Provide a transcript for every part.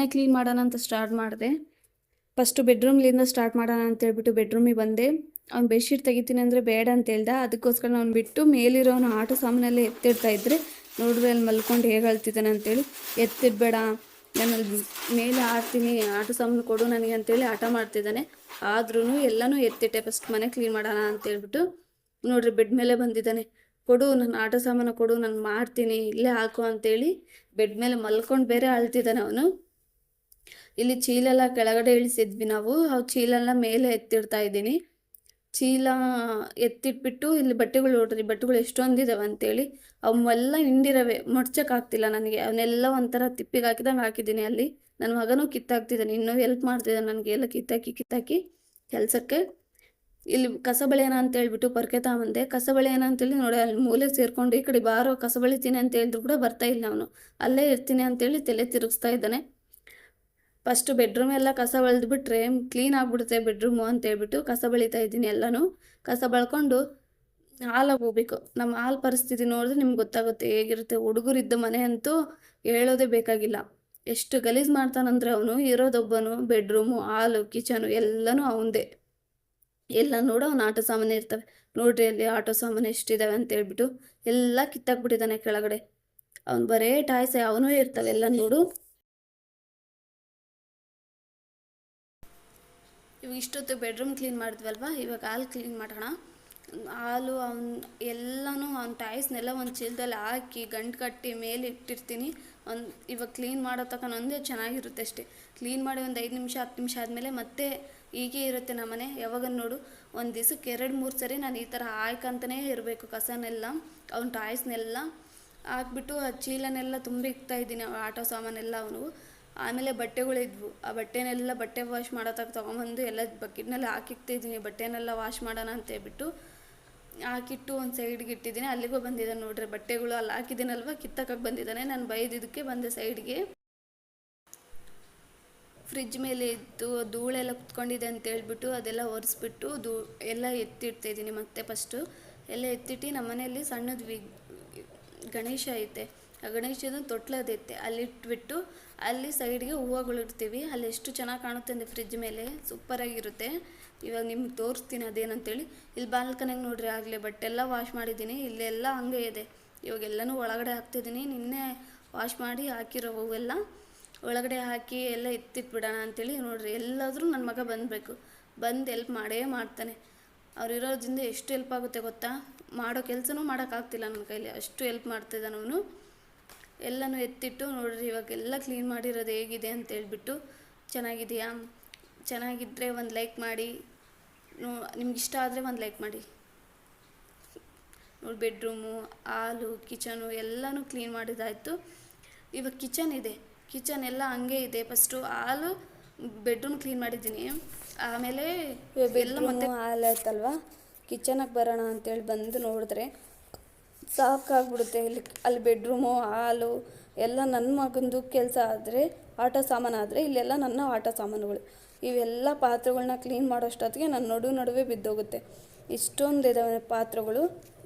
ಮನೆ ಕ್ಲೀನ್ ಮಾಡೋಣ ಅಂತ ಸ್ಟಾರ್ಟ್ ಮಾಡಿದೆ. ಫಸ್ಟು ಬೆಡ್ರೂಮ್ಲಿಂದ ಸ್ಟಾರ್ಟ್ ಮಾಡೋಣ ಅಂತೇಳ್ಬಿಟ್ಟು ಬೆಡ್ರೂಮಿಗೆ ಬಂದೆ. ಅವ್ನು ಬೆಡ್ಶೀಟ್ ತೆಗಿತೀನಿ ಅಂದರೆ ಬೇಡ ಅಂತ ಹೇಳ್ದ. ಅದಕ್ಕೋಸ್ಕರ ಅವ್ನು ಬಿಟ್ಟು ಮೇಲಿರೋನು ಆಟ ಸಾಮಾನೆಲ್ಲ ಎತ್ತಿಡ್ತಾ ಇದ್ದರೆ ನೋಡ್ರಿ ಅಲ್ಲಿ ಮಲ್ಕೊಂಡು ಹೇಗೆ ಅಳ್ತಿದ್ದಾನೆ ಅಂತೇಳಿ. ಎತ್ತಿಡಬೇಡ, ನಾನು ಅಲ್ಲಿ ಮೇಲೆ ಆಡ್ತೀನಿ, ಆಟ ಸಾಮಾನು ಕೊಡು ನನಗೆ ಅಂತೇಳಿ ಆಟ ಮಾಡ್ತಿದ್ದಾನೆ. ಆದ್ರೂ ಎಲ್ಲನೂ ಎತ್ತಿಟ್ಟೆ. ಫಸ್ಟ್ ಮನೆ ಕ್ಲೀನ್ ಮಾಡೋಣ ಅಂತೇಳ್ಬಿಟ್ಟು ನೋಡ್ರಿ ಬೆಡ್ ಮೇಲೆ ಬಂದಿದ್ದಾನೆ. ಕೊಡು, ನನ್ನ ಆಟ ಸಾಮಾನು ಕೊಡು, ನಾನು ಮಾಡ್ತೀನಿ, ಇಲ್ಲೇ ಹಾಕು ಅಂತೇಳಿ ಬೆಡ್ ಮೇಲೆ ಮಲ್ಕೊಂಡು ಬೇರೆ ಅಳ್ತಿದ್ದಾನೆ ಅವನು. ಇಲ್ಲಿ ಚೀಲೆಲ್ಲ ಕೆಳಗಡೆ ಇಳಿಸಿದ್ವಿ ನಾವು, ಅವು ಚೀಲೆಲ್ಲ ಮೇಲೆ ಎತ್ತಿಡ್ತಾ ಇದ್ದೀನಿ. ಚೀಲ ಎತ್ತಿಟ್ಬಿಟ್ಟು ಇಲ್ಲಿ ಬಟ್ಟೆಗಳು ನೋಡ್ರಿ, ಬಟ್ಟೆಗಳು ಎಷ್ಟೊಂದಿದ್ದಾವೆ ಅಂತೇಳಿ. ಅವೆಲ್ಲ ಹಿಂಡಿರವೆ, ಮಡ್ಚೋಕ್ಕಾಗ್ತಿಲ್ಲ ನನಗೆ. ಅವನ್ನೆಲ್ಲ ಒಂಥರ ತಿಪ್ಪಿಗೆ ಹಾಕಿದಂಗೆ ಹಾಕಿದ್ದೀನಿ. ಅಲ್ಲಿ ನನ್ನ ಮಗನೂ ಕಿತ್ತಾಕ್ತಿದ್ದಾನೆ, ಇನ್ನೂ ಹೆಲ್ಪ್ ಮಾಡ್ತಿದ್ದಾನೆ ನನಗೆ ಎಲ್ಲ ಕಿತ್ತಾಕಿ ಕೆಲಸಕ್ಕೆ. ಇಲ್ಲಿ ಕಸ ಬಳಿಯೋಣ ಅಂತ ಹೇಳ್ಬಿಟ್ಟು ಪೊರ್ಕೆ ತಗೊಂಬಂದೆ. ಕಸ ಬಳಿಯೋಣ ಅಂತೇಳಿ ನೋಡಿ ಅಲ್ಲಿ ಮೂಲೆಗೆ ಸೇರಿಕೊಂಡು ಈ ಕಡೆ ಬಾರೋ ಕಸ ಬಳಿತೀನಿ ಅಂತ ಹೇಳಿದ್ರು ಕೂಡ ಬರ್ತಾ ಇಲ್ಲ ಅವನು. ಅಲ್ಲೇ ಇರ್ತೀನಿ ಅಂತೇಳಿ ತಲೆ ತಿರುಗಿಸ್ತಾ ಇದ್ದಾನೆ. ಫಸ್ಟು ಬೆಡ್ರೂಮ್ ಎಲ್ಲ ಕಸ ಬಳಿದ್ಬಿಟ್ರೆ ಕ್ಲೀನ್ ಆಗಿಬಿಡುತ್ತೆ ಬೆಡ್ರೂಮು ಅಂತೇಳ್ಬಿಟ್ಟು ಕಸ ಬಳಿತಾ ಇದ್ದೀನಿ. ಎಲ್ಲನೂ ಕಸ ಬಳ್ಕೊಂಡು ಹಾಲಾಗಿ ಹೋಗ್ಬೇಕು. ನಮ್ಮ ಹಾಲು ಪರಿಸ್ಥಿತಿ ನೋಡಿದ್ರೆ ನಿಮ್ಗೆ ಗೊತ್ತಾಗುತ್ತೆ ಹೇಗಿರುತ್ತೆ. ಹುಡುಗರಿದ್ದ ಮನೆ ಅಂತೂ ಹೇಳೋದೇ ಬೇಕಾಗಿಲ್ಲ. ಎಷ್ಟು ಗಲೀಜು ಮಾಡ್ತಾನಂದ್ರೆ ಅವನು. ಇರೋದೊಬ್ಬನು, ಬೆಡ್ರೂಮು, ಹಾಲು, ಕಿಚನು ಎಲ್ಲನೂ ಅವಂದೇ. ಎಲ್ಲ ನೋಡು ಅವ್ನು ಆಟೋ ಸಾಮಾನು ಇರ್ತವೆ ನೋಡ್ರಿ. ಅಲ್ಲಿ ಆಟೋ ಸಾಮಾನು ಎಷ್ಟಿದ್ದಾವೆ ಅಂತೇಳ್ಬಿಟ್ಟು ಎಲ್ಲ ಕಿತ್ತಾಕ್ಬಿಟ್ಟಿದ್ದಾನೆ ಕೆಳಗಡೆ. ಅವ್ನು ಬರೇ ಟಾಯ್ಸೆ ಅವನೂ ಇರ್ತವೆ ಎಲ್ಲ ನೋಡು. ಇವಾಗ ಇಷ್ಟೊತ್ತು ಬೆಡ್ರೂಮ್ ಕ್ಲೀನ್ ಮಾಡಿದ್ವಲ್ವ, ಇವಾಗ ಹಾಲು ಕ್ಲೀನ್ ಮಾಡೋಣ. ಹಾಲು ಎಲ್ಲನೂ ಅವ್ನ ಟಾಯ್ಸ್ನೆಲ್ಲ ಒಂದು ಚೀಲದಲ್ಲಿ ಹಾಕಿ ಗಂಟು ಕಟ್ಟಿ ಮೇಲೆ ಇಟ್ಟಿರ್ತೀನಿ. ಇವಾಗ ಕ್ಲೀನ್ ಮಾಡೋ ತನಕ ಒಂದೇ ಚೆನ್ನಾಗಿರುತ್ತೆ ಅಷ್ಟೇ. ಕ್ಲೀನ್ ಮಾಡಿ ಒಂದು 5 ನಿಮಿಷ 10 ನಿಮಿಷ ಆದಮೇಲೆ ಮತ್ತೆ ಹೀಗೆ ಇರುತ್ತೆ ನಮ್ಮನೆ. ಯಾವಾಗ ನೋಡು ಒಂದು ದಿವಸಕ್ಕೆ 2-3 ಸರಿ ನಾನು ಈ ಥರ ಹಾಯ್ಕಂತಲೇ ಇರಬೇಕು ಕಸನೆಲ್ಲ. ಅವ್ನ ಟಾಯ್ಸ್ನೆಲ್ಲ ಹಾಕ್ಬಿಟ್ಟು ಆ ಚೀಲನೆಲ್ಲ ತುಂಬಿ ಇಕ್ತಾಯಿದ್ದೀನಿ ಆಟೋ ಸಾಮಾನೆಲ್ಲ ಅವನು. ಆಮೇಲೆ ಬಟ್ಟೆಗಳಿದ್ವು, ಆ ಬಟ್ಟೆನೆಲ್ಲ ಬಟ್ಟೆ ವಾಶ್ ಮಾಡೋತಕ್ಕ ತೊಗೊಂಬಂದು ಎಲ್ಲ ಬಕೆಟ್ನಲ್ಲಿ ಹಾಕಿಕ್ತಿದ್ದೀನಿ. ಬಟ್ಟೆನೆಲ್ಲ ವಾಶ್ ಮಾಡೋಣ ಅಂತೇಳ್ಬಿಟ್ಟು ಹಾಕಿಟ್ಟು ಒಂದು ಸೈಡ್ಗೆ ಇಟ್ಟಿದ್ದೀನಿ. ಅಲ್ಲಿಗೂ ಬಂದಿದ್ದಾನೆ ನೋಡ್ರಿ ಬಟ್ಟೆಗಳು. ಅಲ್ಲಿ ಹಾಕಿದ್ದೀನಲ್ವ ಕಿತ್ತಕ್ಕೆ ಬಂದಿದ್ದಾನೆ. ನಾನು ಬೈದಿದ್ದಕ್ಕೆ ಬಂದೆ ಸೈಡ್ಗೆ. ಫ್ರಿಜ್ ಮೇಲೆ ಇದ್ದು ಧೂಳೆಲ್ಲ ಕುತ್ಕೊಂಡಿದೆ ಅಂತೇಳ್ಬಿಟ್ಟು ಅದೆಲ್ಲ ಒರೆಸ್ಬಿಟ್ಟು ಎಲ್ಲ ಎತ್ತಿಡ್ತಾಯಿದ್ದೀನಿ. ಮತ್ತೆ ಫಸ್ಟು ಎಲ್ಲ ಎತ್ತಿಟ್ಟು ನಮ್ಮ ಮನೆಯಲ್ಲಿ ಸಣ್ಣದು ಗಣೇಶ ಐತೆ. ಆ ಗಣೇಶದ ತೊಟ್ಲದೈತೆ, ಅಲ್ಲಿ ಇಟ್ಬಿಟ್ಟು ಅಲ್ಲಿ ಸೈಡ್ಗೆ ಹೂವುಗಳಿಡ್ತೀವಿ. ಅಲ್ಲಿ ಎಷ್ಟು ಚೆನ್ನಾಗಿ ಕಾಣುತ್ತೆ ಅಂದರೆ ಫ್ರಿಜ್ ಮೇಲೆ ಸೂಪರಾಗಿರುತ್ತೆ. ಇವಾಗ ನಿಮ್ಗೆ ತೋರಿಸ್ತೀನಿ ಅದೇನಂತೇಳಿ. ಇಲ್ಲಿ ಬಾಲ್ಕನಿಗೆ ನೋಡ್ರಿ ಆಗಲೇ ಬಟ್ಟೆ ಎಲ್ಲ ವಾಶ್ ಮಾಡಿದ್ದೀನಿ. ಇಲ್ಲೆಲ್ಲ ಹಂಗೆ ಇದೆ. ಇವಾಗೆಲ್ಲನೂ ಒಳಗಡೆ ಹಾಕ್ತಿದ್ದೀನಿ. ನಿನ್ನೆ ವಾಶ್ ಮಾಡಿ ಹಾಕಿರೋ ಹೂವೆಲ್ಲ ಒಳಗಡೆ ಹಾಕಿ ಎಲ್ಲ ಎತ್ತಿಟ್ಬಿಡೋಣ ಅಂಥೇಳಿ ನೋಡ್ರಿ. ಎಲ್ಲಾದರೂ ನನ್ನ ಮಗ ಬಂದು ಹೆಲ್ಪ್ ಮಾಡೇ ಮಾಡ್ತಾನೆ. ಅವ್ರು ಇರೋದ್ರಿಂದ ಎಷ್ಟು ಹೆಲ್ಪ್ ಆಗುತ್ತೆ ಗೊತ್ತಾ. ಮಾಡೋ ಕೆಲಸನೂ ಮಾಡೋಕ್ಕಾಗ್ತಿಲ್ಲ ನನ್ನ ಕೈಲಿ, ಅಷ್ಟು ಹೆಲ್ಪ್ ಮಾಡ್ತಿದ್ದಾನೆ ಅವನು. ಎಲ್ಲನೂ ಎತ್ತಿಟ್ಟು ನೋಡ್ರಿ ಇವಾಗೆಲ್ಲ ಕ್ಲೀನ್ ಮಾಡಿರೋದು ಹೇಗಿದೆ ಅಂತೇಳ್ಬಿಟ್ಟು. ಚೆನ್ನಾಗಿದೆಯಾ? ಚೆನ್ನಾಗಿದ್ದರೆ ಒಂದು ಲೈಕ್ ಮಾಡಿ. ನಿಮ್ಗೆ ಇಷ್ಟ ಆದರೆ ಒಂದು ಲೈಕ್ ಮಾಡಿ. ನೋಡಿ ಬೆಡ್ರೂಮು, ಹಾಲು, ಕಿಚನು ಎಲ್ಲನೂ ಕ್ಲೀನ್ ಮಾಡಿದ್ದಾಯಿತು. ಇವಾಗ ಕಿಚನ್ ಇದೆ, ಕಿಚನ್ ಎಲ್ಲ ಹಂಗೆ ಇದೆ. ಫಸ್ಟು ಹಾಲು ಬೆಡ್ರೂಮ್ ಕ್ಲೀನ್ ಮಾಡಿದ್ದೀನಿ. ಆಮೇಲೆ ಎಲ್ಲ ಮತ್ತೆ ಹಾಲು ಆಯ್ತಲ್ವ, ಕಿಚನಿಗೆ ಬರೋಣ ಅಂತೇಳಿ ಬಂದು ನೋಡಿದ್ರೆ ಸಾಕಾಗ್ಬಿಡುತ್ತೆ. ಅಲ್ಲಿ ಬೆಡ್ರೂಮು, ಹಾಲು ಎಲ್ಲ ನನ್ನ ಮಗಂದು ಕೆಲಸ ಆದರೆ, ಆಟ ಸಾಮಾನು ಆದರೆ ಇಲ್ಲೆಲ್ಲ ನನ್ನ ಆಟ ಸಾಮಾನುಗಳು. ಇವೆಲ್ಲ ಪಾತ್ರೆಗಳನ್ನ ಕ್ಲೀನ್ ಮಾಡೋಷ್ಟೊತ್ತಿಗೆ ನನ್ನ ನಡುವೆ ಬಿದ್ದೋಗುತ್ತೆ. ಇಷ್ಟೊಂದು ಇದ್ದಾವೆ ಪಾತ್ರೆಗಳು.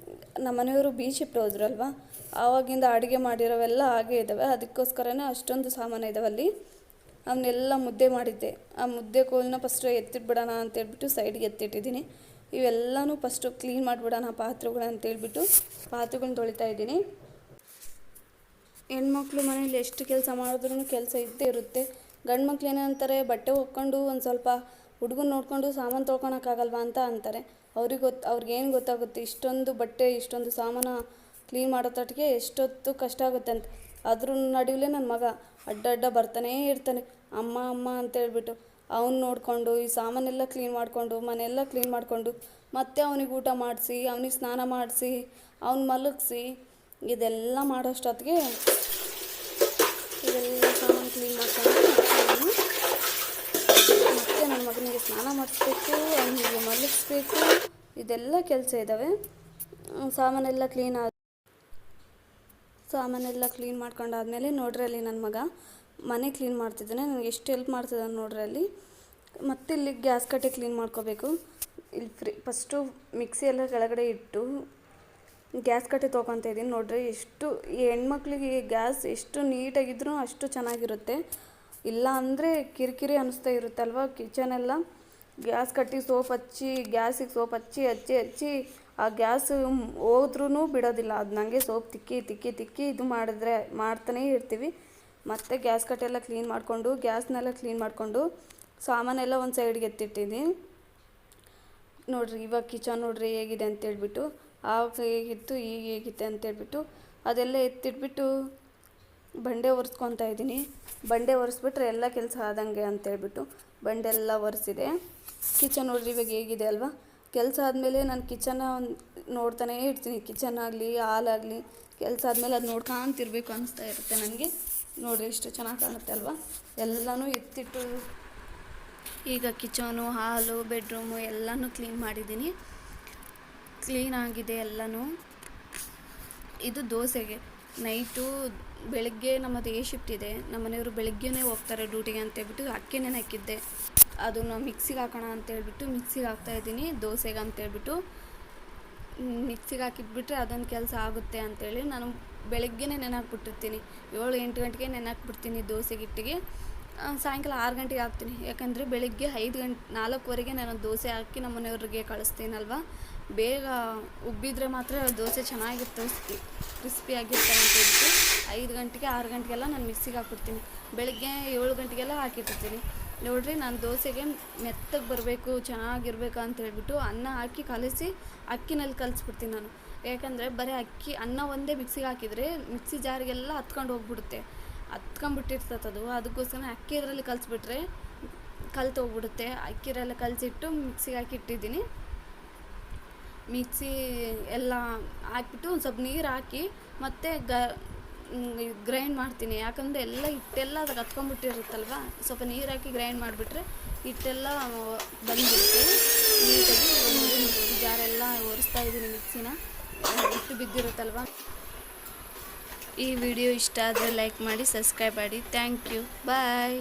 ನಮ್ಮ ಮನೆಯವರು ಬೀಚಿಟ್ಟು ಹೋದ್ರಲ್ವ, ಆವಾಗಿಂದ ಅಡುಗೆ ಮಾಡಿರೋವೆಲ್ಲ ಹಾಗೇ ಇದ್ದಾವೆ. ಅದಕ್ಕೋಸ್ಕರನೇ ಅಷ್ಟೊಂದು ಸಾಮಾನು ಇದ್ದಾವಲ್ಲಿ. ಅವನ್ನೆಲ್ಲ ಮುದ್ದೆ ಮಾಡಿದ್ದೆ. ಆ ಮುದ್ದೆ ಕೋಲನ್ನ ಫಸ್ಟು ಎತ್ತಿಟ್ಬಿಡೋಣ ಅಂತೇಳ್ಬಿಟ್ಟು ಸೈಡ್ಗೆ ಎತ್ತಿಟ್ಟಿದ್ದೀನಿ. ಇವೆಲ್ಲನೂ ಫಸ್ಟು ಕ್ಲೀನ್ ಮಾಡಿಬಿಡೋಣ ಪಾತ್ರೆಗಳು ಅಂತೇಳ್ಬಿಟ್ಟು ಪಾತ್ರೆಗಳನ್ನ ತೊಳಿತಾ ಇದ್ದೀನಿ. ಹೆಣ್ಮಕ್ಳು ಮನೇಲಿ ಎಷ್ಟು ಕೆಲಸ ಮಾಡಿದ್ರೂ ಕೆಲಸ ಇದ್ದೇ ಇರುತ್ತೆ. ಗಂಡು ಮಕ್ಳು ಏನಂತಾರೆ, ಬಟ್ಟೆ ಒಕ್ಕೊಂಡು ಒಂದು ಸ್ವಲ್ಪ ಹುಡುಗನ ನೋಡಿಕೊಂಡು ಸಾಮಾನು ತೊಳ್ಕೊಳಕ್ಕಾಗಲ್ವಾ ಅಂತ ಅಂತಾರೆ. ಅವ್ರಿಗೇನು ಗೊತ್ತಾಗುತ್ತೆ ಇಷ್ಟೊಂದು ಬಟ್ಟೆ ಇಷ್ಟೊಂದು ಸಾಮಾನು ಕ್ಲೀನ್ ಮಾಡೋ ತಟ್ಟಿಗೆ ಎಷ್ಟೊತ್ತು ಕಷ್ಟ ಆಗುತ್ತೆ ಅಂತ. ಅದ್ರ ನಡುವೆ ನನ್ನ ಮಗ ಅಡ್ಡ ಬರ್ತಾನೇ ಇರ್ತಾನೆ, ಅಮ್ಮ ಅಮ್ಮ ಅಂತೇಳ್ಬಿಟ್ಟು. ಅವ್ನು ನೋಡಿಕೊಂಡು ಈ ಸಾಮಾನೆಲ್ಲ ಕ್ಲೀನ್ ಮಾಡಿಕೊಂಡು ಮನೆಯೆಲ್ಲ ಕ್ಲೀನ್ ಮಾಡಿಕೊಂಡು ಮತ್ತೆ ಅವನಿಗೆ ಊಟ ಮಾಡಿಸಿ, ಅವನಿಗೆ ಸ್ನಾನ ಮಾಡಿಸಿ, ಅವ್ನು ಮಲಗಿಸಿ, ಇದೆಲ್ಲ ಮಾಡೋಷ್ಟೊತ್ತಿಗೆ ಇದೆಲ್ಲ ಸಾಮಾನು ಕ್ಲೀನ್ ಮಾಡ್ಕೊಂಡು ಮತ್ತೆ ನನ್ನ ಮಗನಿಗೆ ಸ್ನಾನ ಮಾಡಿಸ್ಬೇಕು, ಅವನಿಗೆ ಮಲಗಿಸ್ಬೇಕು, ಇದೆಲ್ಲ ಕೆಲಸ ಇದ್ದಾವೆ. ಸಾಮಾನೆಲ್ಲ ಕ್ಲೀನ್ ಮಾಡ್ಕೊಂಡಾದ್ಮೇಲೆ ನೋಡ್ರಿ ಅಲ್ಲಿ ನನ್ನ ಮಗ ಮನೆ ಕ್ಲೀನ್ ಮಾಡ್ತಿದ್ದಾನೆ. ನನಗೆ ಎಷ್ಟು ಹೆಲ್ಪ್ ಮಾಡ್ತಿದ್ದಾನೆ ನೋಡ್ರಿ ಅಲ್ಲಿ. ಮತ್ತೆ ಇಲ್ಲಿ ಗ್ಯಾಸ್ ಕಟ್ಟೆ ಕ್ಲೀನ್ ಮಾಡ್ಕೋಬೇಕು. ಇಲ್ಲಿ ಫಸ್ಟು ಮಿಕ್ಸಿ ಎಲ್ಲ ಕೆಳಗಡೆ ಇಟ್ಟು ಗ್ಯಾಸ್ ಕಟ್ಟೆ ತೊಗೊತಾ ಇದ್ದೀನಿ. ನೋಡ್ರಿ ಎಷ್ಟು ಈ ಹೆಣ್ಮಕ್ಳಿಗೆ ಗ್ಯಾಸ್ ಎಷ್ಟು ನೀಟಾಗಿದ್ರೂ ಅಷ್ಟು ಚೆನ್ನಾಗಿರುತ್ತೆ. ಇಲ್ಲ ಅಂದರೆ ಕಿರಿಕಿರಿ ಅನ್ನಿಸ್ತಾ ಇರುತ್ತಲ್ವ ಕಿಚನೆಲ್ಲ. ಗ್ಯಾಸ್ ಕಟ್ಟಿ ಸೋಪ್ ಹಚ್ಚಿ ಗ್ಯಾಸಿಗೆ ಸೋಪ್ ಹಚ್ಚಿ ಹಚ್ಚಿ ಹಚ್ಚಿ ಆ ಗ್ಯಾಸ್ ಹೋದ್ರೂ ಬಿಡೋದಿಲ್ಲ. ಅದು ನನಗೆ ಸೋಪ್ ತಿಕ್ಕಿ ತಿಕ್ಕಿ ತಿಕ್ಕಿ ಇದು ಮಾಡ್ತಾನೇ ಇರ್ತೀವಿ. ಮತ್ತು ಗ್ಯಾಸ್ ಕಟ್ಟೆಲ್ಲ ಕ್ಲೀನ್ ಮಾಡಿಕೊಂಡು ಗ್ಯಾಸ್ನೆಲ್ಲ ಕ್ಲೀನ್ ಮಾಡಿಕೊಂಡು ಸಾಮಾನೆಲ್ಲ ಒಂದು ಸೈಡ್ಗೆ ಎತ್ತಿಟ್ಟಿದ್ದೀನಿ. ನೋಡಿರಿ ಇವಾಗ ಕಿಚನ್ ನೋಡಿರಿ ಹೇಗಿದೆ ಅಂತೇಳ್ಬಿಟ್ಟು, ಆವಾಗ ಹೇಗಿತ್ತು ಈಗ ಹೇಗಿದೆ ಅಂತೇಳ್ಬಿಟ್ಟು ಅದೆಲ್ಲ ಎತ್ತಿಟ್ಬಿಟ್ಟು ಬಂಡೆ ಒರೆಸ್ಕೊತಾ ಇದ್ದೀನಿ. ಬಂಡೆ ಒರೆಸ್ಬಿಟ್ರೆ ಎಲ್ಲ ಕೆಲಸ ಆದಂಗೆ ಅಂತೇಳ್ಬಿಟ್ಟು ಬಂಡೆ ಎಲ್ಲ ಒರೆಸಿದೆ. ಕಿಚನ್ ನೋಡಿರಿ ಇವಾಗ ಹೇಗಿದೆ ಅಲ್ವಾ. ಕೆಲಸ ಆದಮೇಲೆ ನಾನು ಕಿಚನ್ನ ನೋಡ್ತಾನೇ ಇರ್ತೀನಿ. ಕಿಚನ್ ಆಗಲಿ ಹಾಲಾಗಲಿ ಕೆಲಸ ಆದಮೇಲೆ ಅದು ನೋಡ್ಕೊಂತಿರ್ಬೇಕು ಅನಿಸ್ತಾ ಇರುತ್ತೆ ನನಗೆ. ನೋಡಿರಿ ಎಷ್ಟು ಚೆನ್ನಾಗಿ ಕಾಣುತ್ತೆ ಅಲ್ವಾ. ಎಲ್ಲನೂ ಎತ್ತಿಟ್ಟು ಈಗ ಕಿಚನು ಹಾಲು ಬೆಡ್ರೂಮು ಎಲ್ಲನೂ ಕ್ಲೀನ್ ಮಾಡಿದ್ದೀನಿ. ಕ್ಲೀನ್ ಆಗಿದೆ ಎಲ್ಲನೂ. ಇದು ದೋಸೆಗೆ ನೈಟು ಬೆಳಗ್ಗೆ ನಮ್ಮದು ಎ ಶಿಫ್ಟ್ ಇದೆ. ನಮ್ಮ ಮನೆಯವರು ಬೆಳಗ್ಗೆನೇ ಹೋಗ್ತಾರೆ ಡ್ಯೂಟಿಗೆ ಅಂತೇಳ್ಬಿಟ್ಟು ಅಕ್ಕಿ ನೆನೆಕ್ಕಿದ್ದೆ. ಅದನ್ನು ಮಿಕ್ಸಿಗೆ ಹಾಕೋಣ ಅಂತೇಳ್ಬಿಟ್ಟು ಮಿಕ್ಸಿಗೆ ಹಾಕ್ತಾಯಿದ್ದೀನಿ ದೋಸೆಗೆ ಅಂತೇಳ್ಬಿಟ್ಟು. ಮಿಕ್ಸಿಗೆ ಹಾಕಿಟ್ಬಿಟ್ರೆ ಅದೊಂದು ಕೆಲಸ ಆಗುತ್ತೆ ಅಂತೇಳಿ ನಾನು ಬೆಳಗ್ಗೆನೇ ನೆನೆಹಾಕ್ಬಿಟ್ಟಿರ್ತೀನಿ. 7-8 ಗಂಟೆಗೆ ನೆನೆಹಾಕ್ಬಿಡ್ತೀನಿ ದೋಸೆಗೆ ಹಿಟ್ಟಿಗೆ. ಸಾಯಂಕಾಲ 6 ಗಂಟೆಗೆ ಹಾಕ್ತೀನಿ. ಯಾಕಂದರೆ ಬೆಳಗ್ಗೆ 4:15ಗೆ ನಾನು ದೋಸೆ ಹಾಕಿ ನಮ್ಮ ಮನೆಯವ್ರಿಗೆ ಕಳಿಸ್ತೀನಲ್ವ. ಬೇಗ ಉಬ್ಬಿದ್ರೆ ಮಾತ್ರ ದೋಸೆ ಚೆನ್ನಾಗಿರ್ತವೆ, ಕ್ರಿಸ್ಪಿಯಾಗಿರ್ತವೆ ಅಂತ ಹೇಳ್ಬಿಟ್ಟು 5 ಗಂಟೆಗೆ 6 ಗಂಟೆಗೆಲ್ಲ ನಾನು ಮಿಕ್ಸಿಗೆ ಹಾಕ್ಬಿಡ್ತೀನಿ. ಬೆಳಗ್ಗೆ 7 ಗಂಟೆಗೆಲ್ಲ ಹಾಕಿಟ್ಟಿರ್ತೀನಿ. ನೋಡಿರಿ ನಾನು ದೋಸೆಗೆ ಮೆತ್ತಗೆ ಬರಬೇಕು ಚೆನ್ನಾಗಿರ್ಬೇಕು ಅಂತ ಹೇಳ್ಬಿಟ್ಟು ಅನ್ನ ಹಾಕಿ ಕಲಸಿ ಅಕ್ಕಿನಲ್ಲಿ ಕಲಿಸ್ಬಿಡ್ತೀನಿ ನಾನು. ಯಾಕಂದರೆ ಬರೀ ಅನ್ನ ಒಂದೇ ಮಿಕ್ಸಿಗೆ ಹಾಕಿದರೆ ಮಿಕ್ಸಿ ಜಾರಿಗೆಲ್ಲ ಹತ್ಕೊಂಡು ಹೋಗ್ಬಿಡುತ್ತೆ, ಹತ್ಕೊಂಡ್ಬಿಟ್ಟಿರ್ತದೆ ಅದಕ್ಕೋಸ್ಕರ ಅಕ್ಕಿ ಇದರಲ್ಲಿ ಕಲಿಸ್ಬಿಟ್ರೆ ಕಲ್ತೋಗ್ಬಿಡುತ್ತೆ. ಅಕ್ಕಿರೆಲ್ಲ ಕಲಸಿಟ್ಟು ಮಿಕ್ಸಿಗೆ ಹಾಕಿ ಇಟ್ಟಿದ್ದೀನಿ. ಮಿಕ್ಸಿ ಎಲ್ಲ ಹಾಕ್ಬಿಟ್ಟು ಒಂದು ಸ್ವಲ್ಪ ನೀರು ಹಾಕಿ ಮತ್ತು ಗ್ರೈಂಡ್ ಮಾಡ್ತೀನಿ. ಯಾಕಂದರೆ ಎಲ್ಲ ಹಿಟ್ಟೆಲ್ಲ ಅದಕ್ಕೆ ಹತ್ಕೊಂಡ್ಬಿಟ್ಟಿರುತ್ತಲ್ವ, ಸ್ವಲ್ಪ ನೀರು ಹಾಕಿ ಗ್ರೈಂಡ್ ಮಾಡಿಬಿಟ್ರೆ ಹಿಟ್ಟೆಲ್ಲ ಬಂದುಬಿಡುತ್ತೆ ನೀಟಾಗಿ. ಮಿಕ್ಸಿ ಜಾರೆಲ್ಲ ಒರೆಸ್ತಾ ಇದ್ದೀನಿ ಮಿಕ್ಸಿನ, ಹಿಟ್ಟು ಬಿದ್ದಿರುತ್ತಲ್ವ. ಈ ವಿಡಿಯೋ ಇಷ್ಟ ಆದರೆ ಲೈಕ್ ಮಾಡಿ, ಸಬ್ಸ್ಕ್ರೈಬ್ ಮಾಡಿ. Thank you, bye.